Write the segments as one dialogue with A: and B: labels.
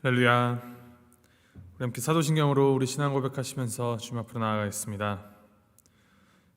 A: 할렐루야. 우리 함께 사도신경으로 우리 신앙 고백하시면서 주님 앞으로 나아가겠습니다.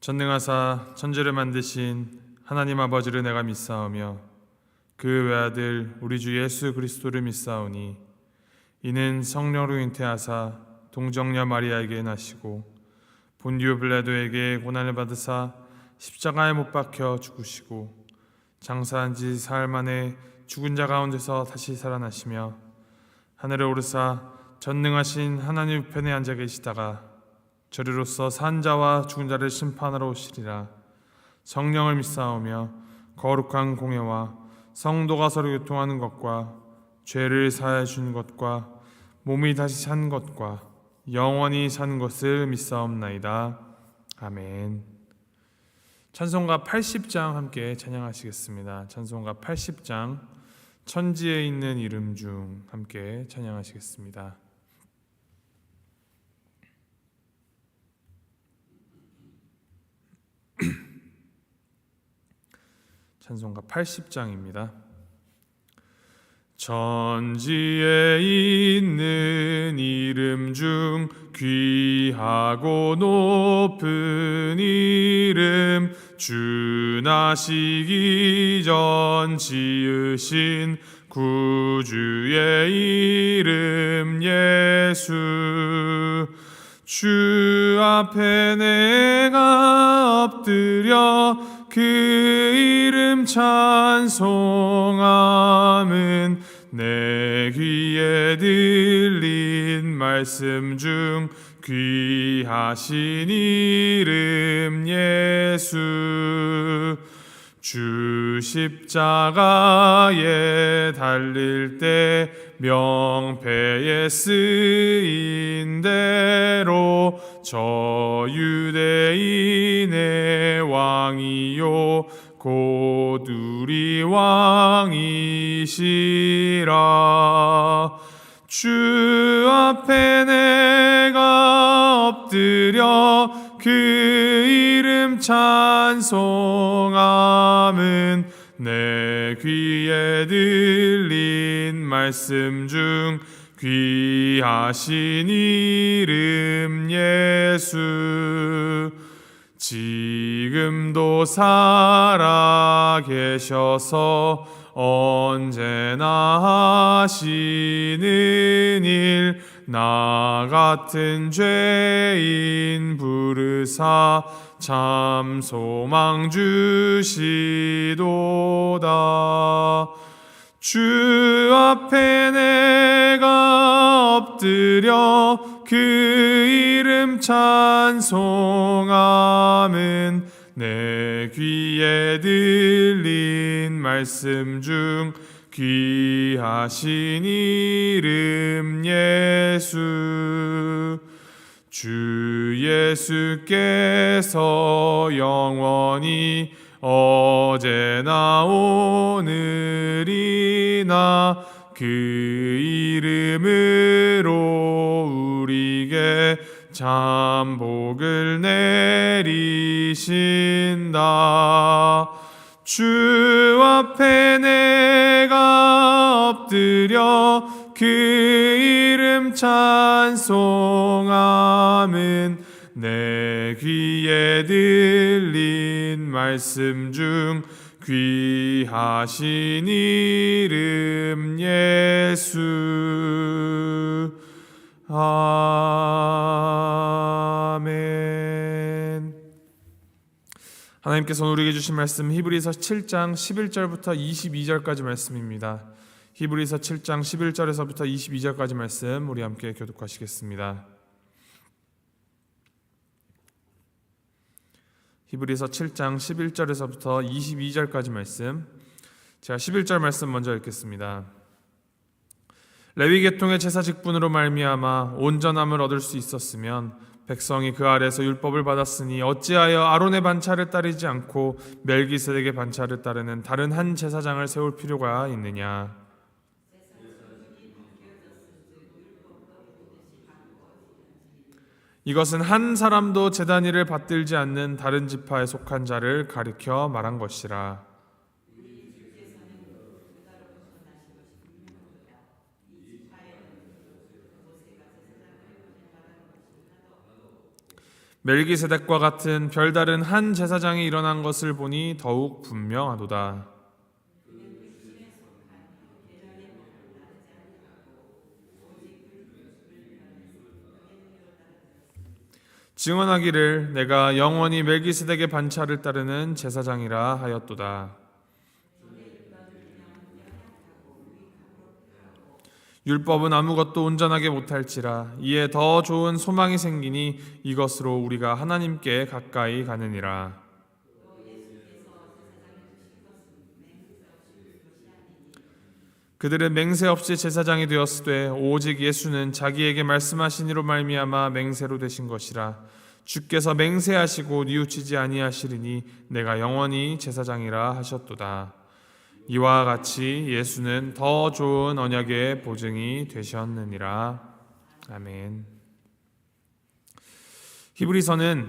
A: 전능하사 천지를 만드신 하나님 아버지를 내가 믿사오며 그 외아들 우리 주 예수 그리스도를 믿사오니 이는 성령으로 잉태하사 동정녀 마리아에게 나시고 본디오 빌라도에게 고난을 받으사 십자가에 못 박혀 죽으시고 장사한 지 사흘 만에 죽은 자 가운데서 다시 살아나시며 하늘에 오르사 전능하신 하나님 우편에 앉아 계시다가 저리로서 산 자와 죽은 자를 심판하러 오시리라. 성령을 믿사오며 거룩한 공예와 성도가 서로 교통하는 것과 죄를 사하여 주는 것과 몸이 다시 산 것과 영원히 사는 것을 믿사옵나이다. 아멘. 찬송가 80장 함께 찬양하시겠습니다. 찬송가 80장 천지에 있는 이름 중 함께 찬양하시겠습니다. 찬송가 80장입니다. 천지에 있는 이름 중 귀하고 높은 이름 주 나시기 전 지으신 구주의 이름 예수 주 앞에 내가 엎드려 그 이름 찬송함은 내 귀에 들린 말씀 중 귀하신 이름 예수 주 십자가에 달릴 때 명패에 쓰인 대로 저 유대인의 왕이요 곧 우리 왕이시라. 주 앞에 내가 엎드려 그 이름 찬송함은 내 귀에 들린 말씀 중 귀하신 이름 예수 지금도 살아 계셔서 언제나 하시는 일 나 같은 죄인 부르사 참 소망 주시도다. 주 앞에 내가 엎드려 그 이름 찬송함은 내 귀에 들린 말씀 중 귀하신 이름 예수 주 예수께서 영원히 어제나 오늘이나 그 이름으로 우리에게 참 복을 내리신다. 주 앞에 내가 엎드려 그 이름 찬송함은 내 귀에 들린 말씀 중 귀하신 이름 예수 아멘. 하나님께서 우리에게 주신 말씀 히브리서 7장 11절부터 22절까지 말씀입니다. 히브리서 7장 11절에서부터 22절까지 말씀 우리 함께 교독하시겠습니다. 히브리서 7장 11절에서부터 22절까지 말씀, 제가 11절 말씀 먼저 읽겠습니다. 레위 계통의 제사 직분으로 말미암아 온전함을 얻을 수 있었으면 백성이 그 아래서 율법을 받았으니 어찌하여 아론의 반차를 따르지 않고 멜기세덱의 반차를 따르는 다른 한 제사장을 세울 필요가 있느냐. 이것은 한 사람도 제단 일을 받들지 않는 다른 지파에 속한 자를 가리켜 말한 것이라. 멜기세덱과 같은 별다른 한 제사장이 일어난 것을 보니 더욱 분명하도다. 증언하기를 내가 영원히 멜기세덱의 반차를 따르는 제사장이라 하였도다. 율법은 아무것도 온전하게 못할지라 이에 더 좋은 소망이 생기니 이것으로 우리가 하나님께 가까이 가느니라. 그들은 맹세 없이 제사장이 되었으되 오직 예수는 자기에게 말씀하신 이로 말미암아 맹세로 되신 것이라. 주께서 맹세하시고 뉘우치지 아니하시리니 내가 영원히 제사장이라 하셨도다. 이와 같이 예수는 더 좋은 언약의 보증이 되셨느니라. 아멘. 히브리서는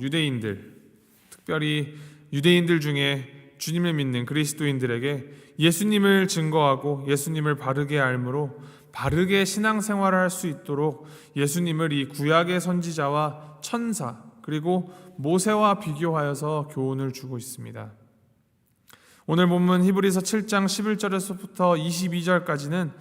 A: 유대인들, 특별히 유대인들 중에 주님을 믿는 그리스도인들에게 예수님을 증거하고 예수님을 바르게 알므로 바르게 신앙생활을 할 수 있도록 예수님을 이 구약의 선지자와 천사 그리고 모세와 비교하여서 교훈을 주고 있습니다. 오늘 본문 히브리서 7장 11절에서부터 22절까지는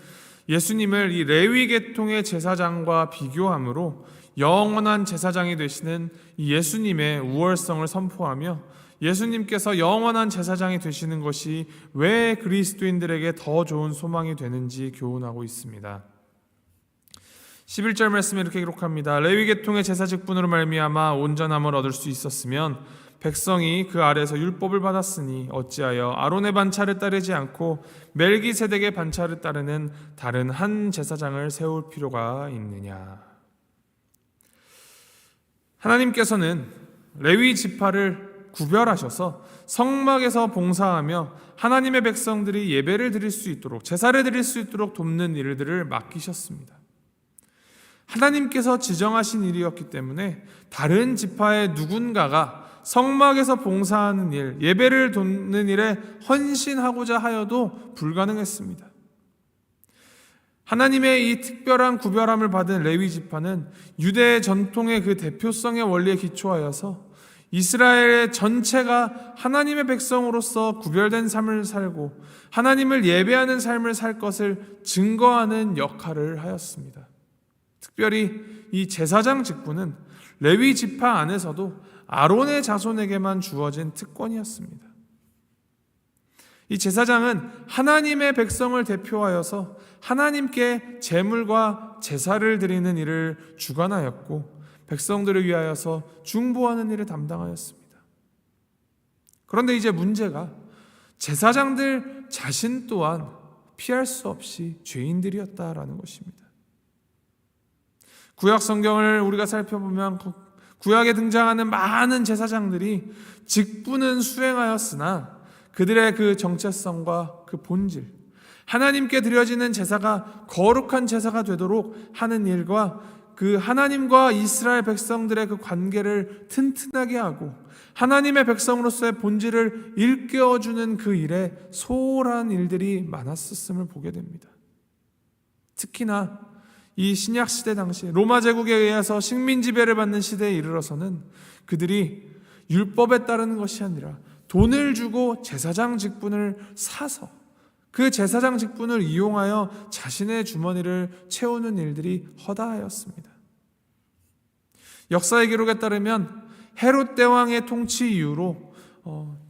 A: 예수님을 이 레위 계통의 제사장과 비교함으로 영원한 제사장이 되시는 이 예수님의 우월성을 선포하며 예수님께서 영원한 제사장이 되시는 것이 왜 그리스도인들에게 더 좋은 소망이 되는지 교훈하고 있습니다. 11절 말씀에 이렇게 기록합니다. 레위 계통의 제사 직분으로 말미암아 온전함을 얻을 수 있었으면 백성이 그 아래서 율법을 받았으니 어찌하여 아론의 반차를 따르지 않고 멜기세덱의 반차를 따르는 다른 한 제사장을 세울 필요가 있느냐. 하나님께서는 레위 지파를 구별하셔서 성막에서 봉사하며 하나님의 백성들이 예배를 드릴 수 있도록 제사를 드릴 수 있도록 돕는 일들을 맡기셨습니다. 하나님께서 지정하신 일이었기 때문에 다른 지파의 누군가가 성막에서 봉사하는 일, 예배를 돕는 일에 헌신하고자 하여도 불가능했습니다. 하나님의 이 특별한 구별함을 받은 레위 지파는 유대 전통의 그 대표성의 원리에 기초하여서 이스라엘의 전체가 하나님의 백성으로서 구별된 삶을 살고 하나님을 예배하는 삶을 살 것을 증거하는 역할을 하였습니다. 특별히 이 제사장 직분은 레위 지파 안에서도 아론의 자손에게만 주어진 특권이었습니다. 이 제사장은 하나님의 백성을 대표하여서 하나님께 제물과 제사를 드리는 일을 주관하였고 백성들을 위하여서 중보하는 일을 담당하였습니다. 그런데 이제 문제가 제사장들 자신 또한 피할 수 없이 죄인들이었다라는 것입니다. 구약 성경을 우리가 살펴보면 구약에 등장하는 많은 제사장들이 직분은 수행하였으나 그들의 그 정체성과 그 본질, 하나님께 드려지는 제사가 거룩한 제사가 되도록 하는 일과 그 하나님과 이스라엘 백성들의 그 관계를 튼튼하게 하고 하나님의 백성으로서의 본질을 일깨워주는 그 일에 소홀한 일들이 많았었음을 보게 됩니다. 특히나 이 신약시대 당시 로마 제국에 의해서 식민지배를 받는 시대에 이르러서는 그들이 율법에 따르는 것이 아니라 돈을 주고 제사장 직분을 사서 그 제사장 직분을 이용하여 자신의 주머니를 채우는 일들이 허다하였습니다. 역사의 기록에 따르면 헤롯 대왕의 통치 이후로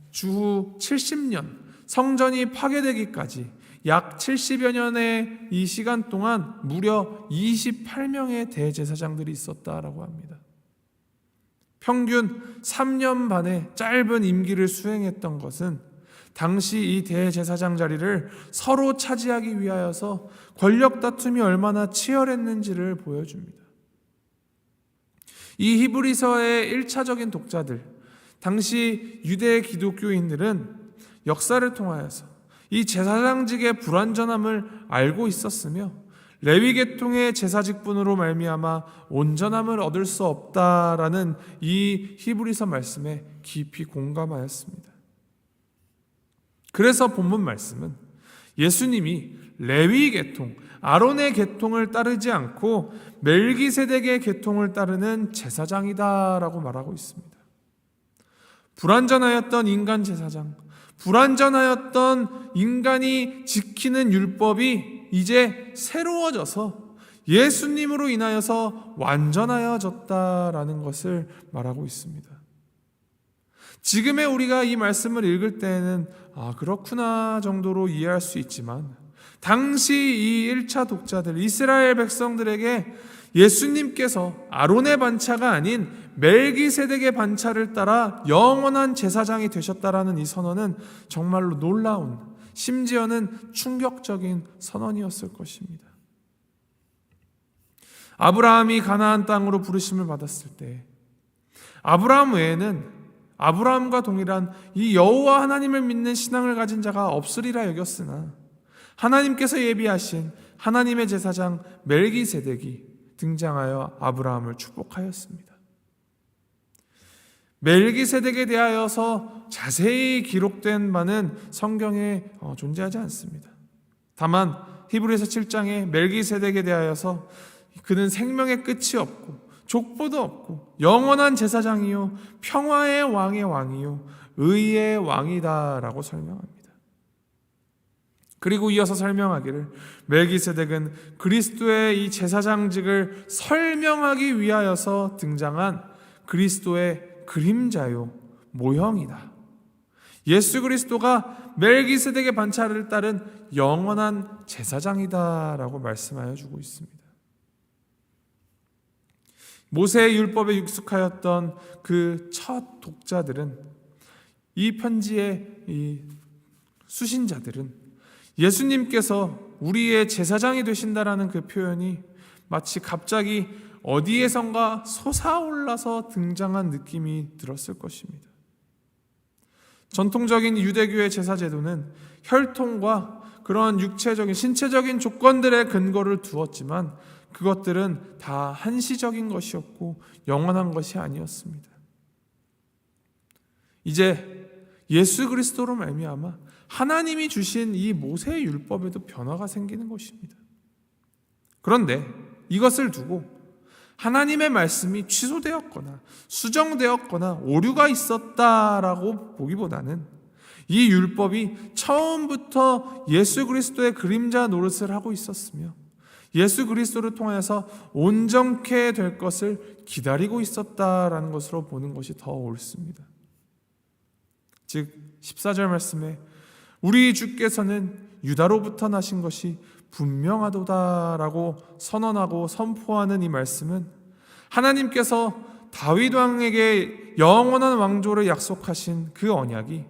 A: 주후 70년 성전이 파괴되기까지 약 70여 년의 이 시간 동안 무려 28명의 대제사장들이 있었다라고 합니다. 평균 3년 반의 짧은 임기를 수행했던 것은 당시 이 대제사장 자리를 서로 차지하기 위하여서 권력 다툼이 얼마나 치열했는지를 보여줍니다. 이 히브리서의 1차적인 독자들, 당시 유대 기독교인들은 역사를 통하여서 이 제사장직의 불완전함을 알고 있었으며 레위 계통의 제사 직분으로 말미암아 온전함을 얻을 수 없다라는 이 히브리서 말씀에 깊이 공감하였습니다. 그래서 본문 말씀은 예수님이 레위 계통, 아론의 계통을 따르지 않고 멜기세덱의 계통을 따르는 제사장이다라고 말하고 있습니다. 불완전하였던 인간 제사장, 불완전하였던 인간이 지키는 율법이 이제 새로워져서 예수님으로 인하여서 완전하여졌다라는 것을 말하고 있습니다. 지금의 우리가 이 말씀을 읽을 때에는 그렇구나 정도로 이해할 수 있지만, 당시 이 1차 독자들 이스라엘 백성들에게 예수님께서 아론의 반차가 아닌 멜기세덱의 반차를 따라 영원한 제사장이 되셨다라는 이 선언은 정말로 놀라운, 심지어는 충격적인 선언이었을 것입니다. 아브라함이 가나안 땅으로 부르심을 받았을 때 아브라함 외에는 아브라함과 동일한 이 여호와 하나님을 믿는 신앙을 가진 자가 없으리라 여겼으나, 하나님께서 예비하신 하나님의 제사장 멜기세덱이 등장하여 아브라함을 축복하였습니다. 멜기세덱에 대하여서 자세히 기록된 바는 성경에 존재하지 않습니다. 다만 히브리서 7장에 멜기세덱에 대하여서 그는 생명의 끝이 없고 족보도 없고 영원한 제사장이요 평화의 왕의 왕이요 의의 왕이다라고 설명합니다. 그리고 이어서 설명하기를 멜기세덱은 그리스도의 이 제사장직을 설명하기 위하여서 등장한 그리스도의 그림자요 모형이다. 예수 그리스도가 멜기세덱의 반차를 따른 영원한 제사장이다라고 말씀하여 주고 있습니다. 모세의 율법에 익숙하였던 그 첫 독자들은, 이 편지의 이 수신자들은 예수님께서 우리의 제사장이 되신다라는 그 표현이 마치 갑자기 어디에선가 솟아올라서 등장한 느낌이 들었을 것입니다. 전통적인 유대교의 제사 제도는 혈통과 그런 육체적인 신체적인 조건들의 근거를 두었지만 그것들은 다 한시적인 것이었고 영원한 것이 아니었습니다. 이제 예수 그리스도로 말미암아 하나님이 주신 이 모세의 율법에도 변화가 생기는 것입니다. 그런데 이것을 두고 하나님의 말씀이 취소되었거나 수정되었거나 오류가 있었다라고 보기보다는 이 율법이 처음부터 예수 그리스도의 그림자 노릇을 하고 있었으며 예수 그리스도를 통해서 온전케 될 것을 기다리고 있었다라는 것으로 보는 것이 더 옳습니다. 즉 14절 말씀에 우리 주께서는 유다로부터 나신 것이 분명하도다라고 선언하고 선포하는 이 말씀은 하나님께서 다윗 왕에게 영원한 왕조를 약속하신 그 언약이,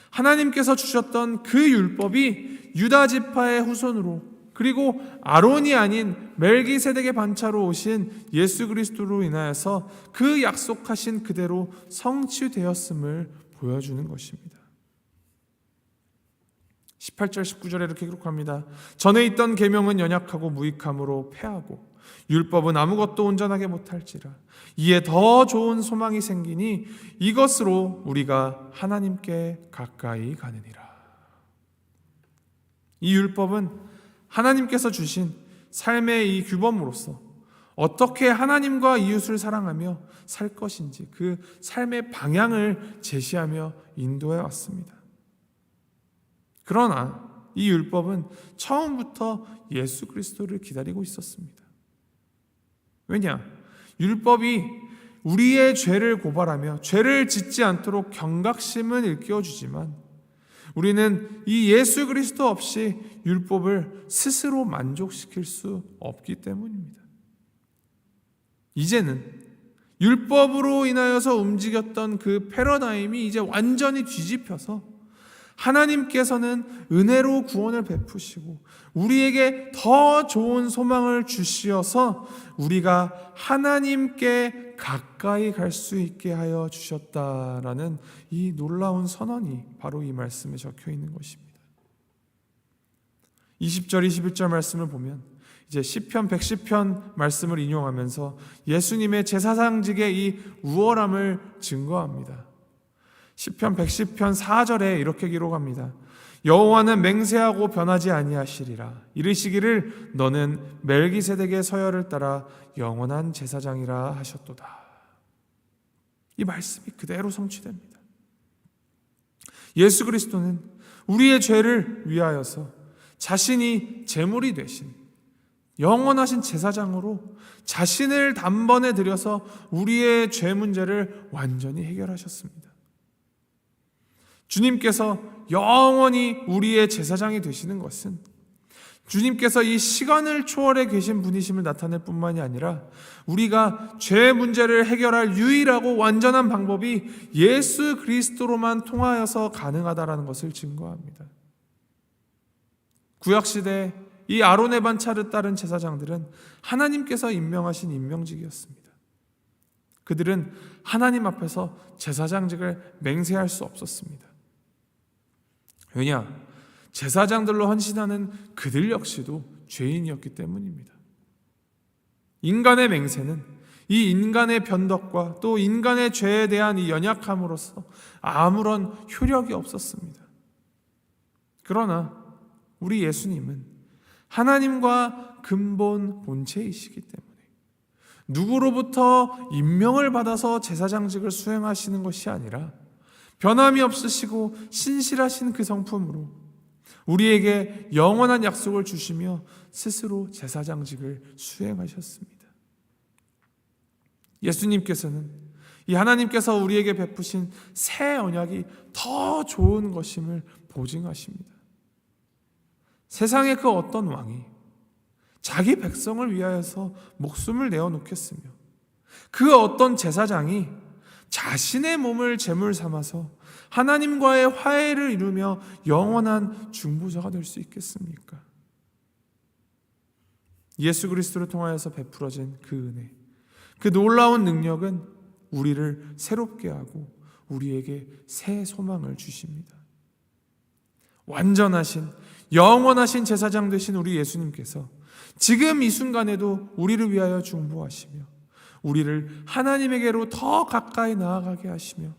A: 하나님께서 주셨던 그 율법이 유다 지파의 후손으로, 그리고 아론이 아닌 멜기세덱의 반차로 오신 예수 그리스도로 인하여서 그 약속하신 그대로 성취되었음을 보여주는 것입니다. 18절 19절에 이렇게 기록합니다. 전에 있던 계명은 연약하고 무익함으로 패하고 율법은 아무것도 온전하게 못할지라 이에 더 좋은 소망이 생기니 이것으로 우리가 하나님께 가까이 가느니라. 이 율법은 하나님께서 주신 삶의 이 규범으로서 어떻게 하나님과 이웃을 사랑하며 살 것인지 그 삶의 방향을 제시하며 인도해 왔습니다. 그러나 이 율법은 처음부터 예수 그리스도를 기다리고 있었습니다. 왜냐? 율법이 우리의 죄를 고발하며 죄를 짓지 않도록 경각심을 일깨워주지만 우리는 이 예수 그리스도 없이 율법을 스스로 만족시킬 수 없기 때문입니다. 이제는 율법으로 인하여서 움직였던 그 패러다임이 이제 완전히 뒤집혀서 하나님께서는 은혜로 구원을 베푸시고 우리에게 더 좋은 소망을 주시어서 우리가 하나님께 가까이 갈 수 있게 하여 주셨다라는 이 놀라운 선언이 바로 이 말씀에 적혀 있는 것입니다. 20절 21절 말씀을 보면 이제 시편 110편 말씀을 인용하면서 예수님의 제사장직의 이 우월함을 증거합니다. 시편 110편 4절에 이렇게 기록합니다. 여호와는 맹세하고 변하지 아니하시리라. 이르시기를 너는 멜기세덱의 서열을 따라 영원한 제사장이라 하셨도다. 이 말씀이 그대로 성취됩니다. 예수 그리스도는 우리의 죄를 위하여서 자신이 제물이 되신 영원하신 제사장으로 자신을 단번에 들여서 우리의 죄 문제를 완전히 해결하셨습니다. 주님께서 영원히 우리의 제사장이 되시는 것은 주님께서 이 시간을 초월해 계신 분이심을 나타낼 뿐만이 아니라 우리가 죄 문제를 해결할 유일하고 완전한 방법이 예수 그리스도로만 통하여서 가능하다라는 것을 증거합니다. 구약시대 이 아론의 반차를 따른 제사장들은 하나님께서 임명하신 임명직이었습니다. 그들은 하나님 앞에서 제사장직을 맹세할 수 없었습니다. 왜냐? 제사장들로 헌신하는 그들 역시도 죄인이었기 때문입니다. 인간의 맹세는 이 인간의 변덕과 또 인간의 죄에 대한 이 연약함으로써 아무런 효력이 없었습니다. 그러나 우리 예수님은 하나님과 근본 본체이시기 때문에 누구로부터 임명을 받아서 제사장직을 수행하시는 것이 아니라 변함이 없으시고 신실하신 그 성품으로 우리에게 영원한 약속을 주시며 스스로 제사장직을 수행하셨습니다. 예수님께서는 이 하나님께서 우리에게 베푸신 새 언약이 더 좋은 것임을 보증하십니다. 세상의 그 어떤 왕이 자기 백성을 위하여서 목숨을 내어놓겠으며 그 어떤 제사장이 자신의 몸을 제물 삼아서 하나님과의 화해를 이루며 영원한 중보자가 될 수 있겠습니까? 예수 그리스도를 통하여서 베풀어진 그 은혜, 그 놀라운 능력은 우리를 새롭게 하고 우리에게 새 소망을 주십니다. 완전하신 영원하신 제사장 되신 우리 예수님께서 지금 이 순간에도 우리를 위하여 중보하시며 우리를 하나님에게로 더 가까이 나아가게 하시며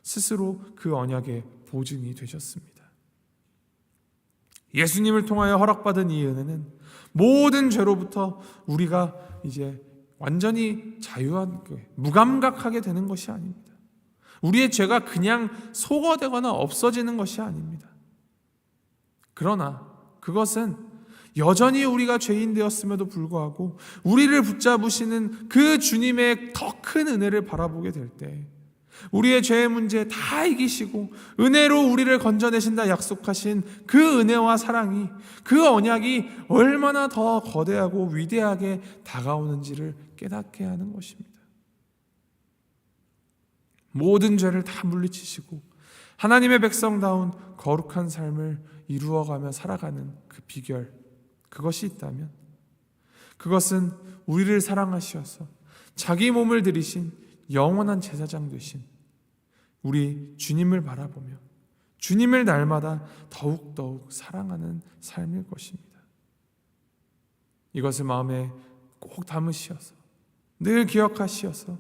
A: 스스로 그 언약의 보증이 되셨습니다. 예수님을 통하여 허락받은 이 은혜는 모든 죄로부터 우리가 이제 완전히 자유한 무감각하게 되는 것이 아닙니다. 우리의 죄가 그냥 소거되거나 없어지는 것이 아닙니다. 그러나 그것은 여전히 우리가 죄인 되었음에도 불구하고 우리를 붙잡으시는 그 주님의 더 큰 은혜를 바라보게 될 때 우리의 죄의 문제 다 이기시고 은혜로 우리를 건져내신다 약속하신 그 은혜와 사랑이, 그 언약이 얼마나 더 거대하고 위대하게 다가오는지를 깨닫게 하는 것입니다. 모든 죄를 다 물리치시고 하나님의 백성다운 거룩한 삶을 이루어가며 살아가는 그 비결, 그것이 있다면 그것은 우리를 사랑하셔서 자기 몸을 들이신 영원한 제사장 되신 우리 주님을 바라보며 주님을 날마다 더욱더욱 사랑하는 삶일 것입니다. 이것을 마음에 꼭 담으시어서 늘 기억하시어서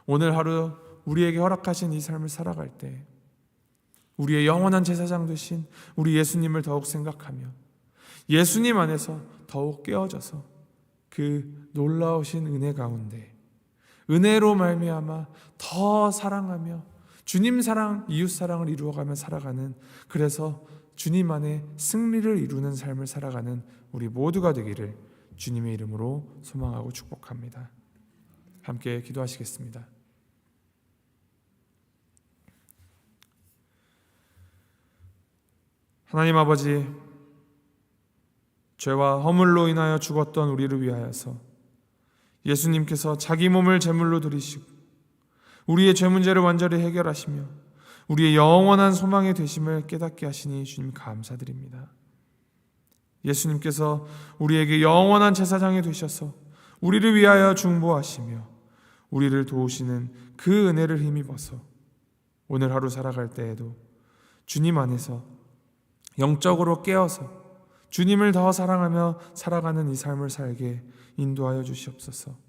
A: 오늘 하루 우리에게 허락하신 이 삶을 살아갈 때 우리의 영원한 제사장 되신 우리 예수님을 더욱 생각하며 예수님 안에서 더욱 깨어져서 그 놀라우신 은혜 가운데 은혜로 말미암아 더 사랑하며 주님 사랑, 이웃 사랑을 이루어가며 살아가는, 그래서 주님 안에 승리를 이루는 삶을 살아가는 우리 모두가 되기를 주님의 이름으로 소망하고 축복합니다. 함께 기도하시겠습니다. 하나님 아버지, 죄와 허물로 인하여 죽었던 우리를 위하여서 예수님께서 자기 몸을 제물로 드리시고 우리의 죄 문제를 완전히 해결하시며 우리의 영원한 소망이 되심을 깨닫게 하시니 주님 감사드립니다. 예수님께서 우리에게 영원한 제사장이 되셔서 우리를 위하여 중보하시며 우리를 도우시는 그 은혜를 힘입어서 오늘 하루 살아갈 때에도 주님 안에서 영적으로 깨어서 주님을 더 사랑하며 살아가는 이 삶을 살게 인도하여 주시옵소서.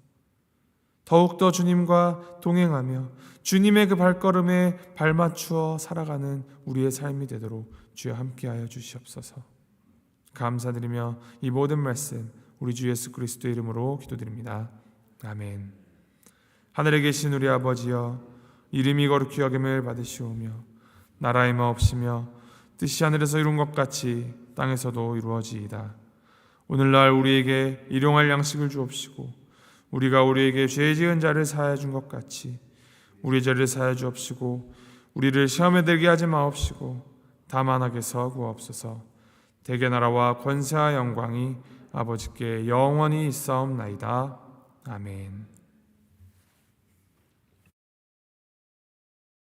A: 더욱더 주님과 동행하며 주님의 그 발걸음에 발맞추어 살아가는 우리의 삶이 되도록 주여 함께하여 주시옵소서. 감사드리며 이 모든 말씀 우리 주 예수 그리스도의 이름으로 기도드립니다. 아멘. 하늘에 계신 우리 아버지여, 이름이 거룩히 여김을 받으시오며 나라의 마옵시며 뜻이 하늘에서 이룬 것 같이 땅에서도 이루어지이다. 오늘날 우리에게 일용할 양식을 주옵시고 우리가 우리에게 죄 지은 자를 사하여 준 것 같이 우리 죄를 사하여 주옵시고 우리를 시험에 들게 하지 마옵시고 다만 악에서 구하옵소서. 대개 나라와 권세와 영광이 아버지께 영원히 있사옵나이다. 아멘.